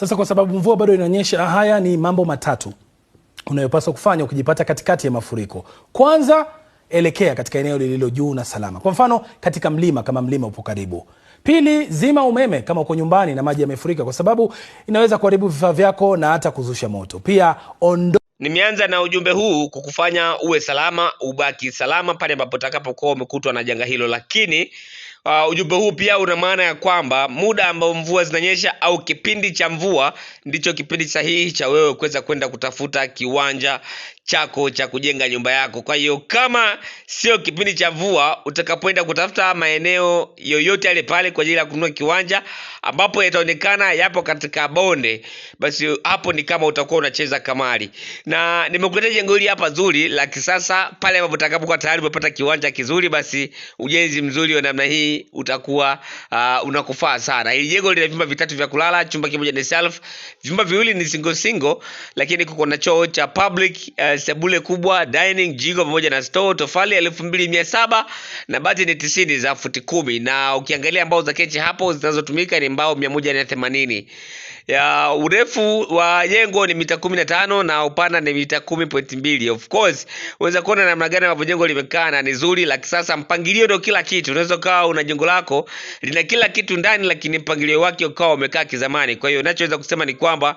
Sasa kwa sababu mvua bado inanyesha, haya ni mambo matatu unayopaswa kufanya ukijipata katikati ya mafuriko. Kwanza, elekea katika eneo lililo juu na salama. Kwa mfano, katika mlima kama mlima upo karibu. Pili, zima umeme kama uko nyumbani na maji yamefurika, kwa sababu inaweza kuharibu vifaa vyako na hata kuzusha moto. Pia Nimeanza na ujumbe huu kukufanya uwe salama, ubaki salama pale ambapo utakapokuwa umekutwa na janga hilo. Lakini ujumbe huu pia una maana ya kwamba muda ambao mvua zinanyesha au kipindi cha mvua ndicho kipindi sahihi cha wewe kuweza kwenda kutafuta kiwanja chako cha kujenga nyumba yako. Kwa hiyo kama sio kipindi cha mvua, utakapoenda kutafuta maeneo yoyote yale pale kwa ajili ya kununua kiwanja ambapo yataonekana yapo katika bonde, basi hapo ni kama utakuwa unacheza kamari. Na nimekuletea jengo hili hapa zuri la kisasa, pale ambapo utakapokuwa tayari umepata kiwanja kizuri, basi ujenzi mzuri wa namna hii utakuwa unakufaa sana. Hili jengo lina vyumba vitatu vya kulala, chumba kimoja ni self, vyumba viwili ni single, lakini kuko na choo cha public, sebule kubwa, dining, jiko pamoja na store. Tofali 2700 na bati ni 90 za futi 10, na ukiangalia mbao za kechi hapo zinazotumika ni mbao 180. Ya urefu wa jengo ni mita 15 na upana ni mita 10.2. Of course, unaweza kuona namna gani ambavyo jengo limekaa na ni zuri la kisasa. Mpangilio ndio kila kitu. Unaweza kaa una jengo lako lina kila kitu ndani, lakini mpangilio wake ukawa umekaa kizamani. Kwa hiyo ninachoweza kusema ni kwamba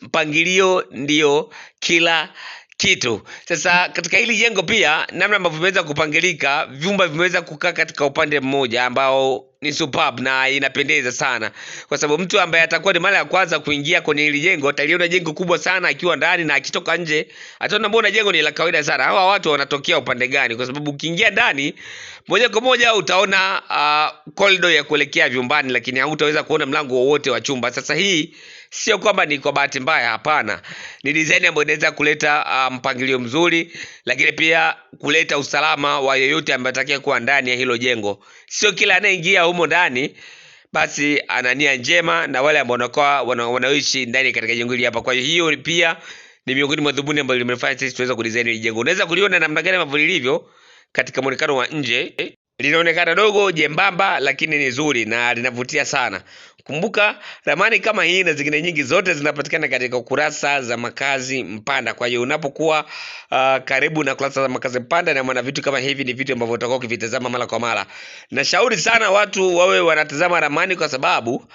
mpangilio ndio kila kitu. Sasa katika hili jengo pia, namna ambavyo vimeweza kupangilika, vyumba vimeweza kukaa katika upande mmoja ambao ni superb na inapendeza sana, kwa sababu mtu ambaye atakuwa ni mara ya kwanza kuingia kwenye hili jengo ataliona jengo kubwa sana akiwa ndani, na akitoka nje ataona mbona jengo ni la kawaida sana. Hawa watu wanatokea upande gani? Kwa sababu ukiingia ndani moja kwa moja utaona corridor ya kuelekea vyumbani, lakini hautaweza kuona mlango wowote wa chumba. Sasa hii sio kwamba ni kwa bahati mbaya, hapana. Ni design ambayo inaweza kuleta mpangilio mzuri, lakini pia kuleta usalama wa yeyote ambaye atakaye kuwa ndani ya hilo jengo. Sio kila anayeingia humo ndani basi ana nia njema na wale ambao wanaoishi ndani katika jengo hili hapa. Kwa hiyo pia ni miongoni mwa dhumuni ambayo limefanya sisi tuweze kudesign hili jengo. Unaweza kuliona namna gani ambavyo lilivyo katika muonekano wa nje. Linaonekana dogo, jembamba, lakini ni zuri na linavutia sana. Kumbuka, ramani kama hii na zingine nyingi zote zinapatikana katika kurasa za Makazi Mpanda. Kwa hiyo unapokuwa karibu na kurasa za Makazi Mpanda, na maana vitu kama hivi ni vitu ambavyo utakuwa ukivitazama mara kwa mara. Nashauri sana watu wawe wanatazama ramani, kwa sababu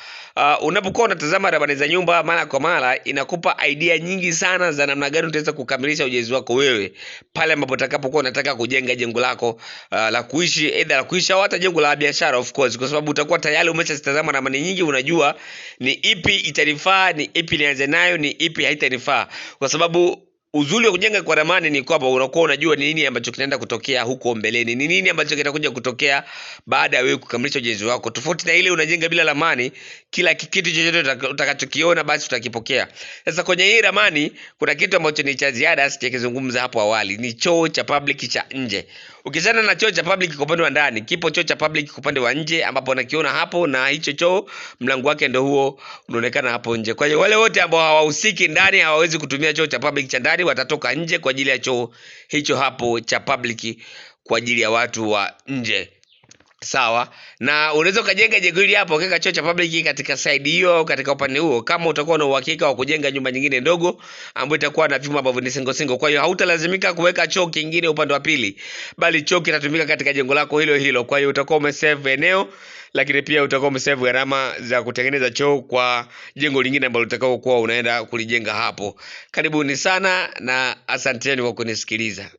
unapokuwa unatazama ramani za nyumba mara kwa mara inakupa idea nyingi sana za namna gani utaweza kukamilisha ujenzi wako wewe pale ambapo utakapokuwa unataka kujenga jengo lako la kuishi, aidha la kuishi au hata jengo la biashara, of course, kwa sababu utakuwa tayari umeshazitazama ramani nyingi. Unajua ni ipi itanifaa, ni ipi nianze nayo, ni ipi haitanifaa. Kwa sababu uzuri wa kujenga kwa ramani ni kwamba unakuwa unajua ni nini ambacho kinaenda kutokea huko mbeleni, ni nini ambacho kitakuja kutokea baada ya wewe kukamilisha ujenzi wako. Tofauti na ile unajenga bila ramani, kila kitu chochote utakachokiona basi utakipokea. Sasa kwenye hii ramani kuna kitu ambacho ni cha ziada sijakizungumza hapo awali, ni choo cha public cha nje. Ukizana na choo cha public kwa upande wa ndani, kipo choo cha public kwa upande wa nje ambapo nakiona hapo, na hicho choo mlango wake ndio huo unaonekana hapo nje. Kwa hiyo wale wote ambao hawahusiki ndani hawawezi kutumia choo cha public cha ndani, watatoka nje kwa ajili ya choo hicho hapo cha public kwa ajili ya watu wa nje. Sawa, na unaweza ukajenga jengo hili hapo ukaweka choo cha public katika side hiyo au katika upande huo, kama utakuwa na uhakika wa kujenga nyumba nyingine ndogo ambayo itakuwa na vyumba ambavyo ni single. Kwa hiyo hautalazimika kuweka choo kingine upande wa pili, bali choo kitatumika katika jengo lako hilo hilo. Kwa hiyo utakuwa umesave eneo, lakini pia utakuwa umesave gharama za kutengeneza choo kwa jengo lingine ambalo utakao kuwa unaenda kulijenga hapo. Karibuni sana na asanteni kwa kunisikiliza.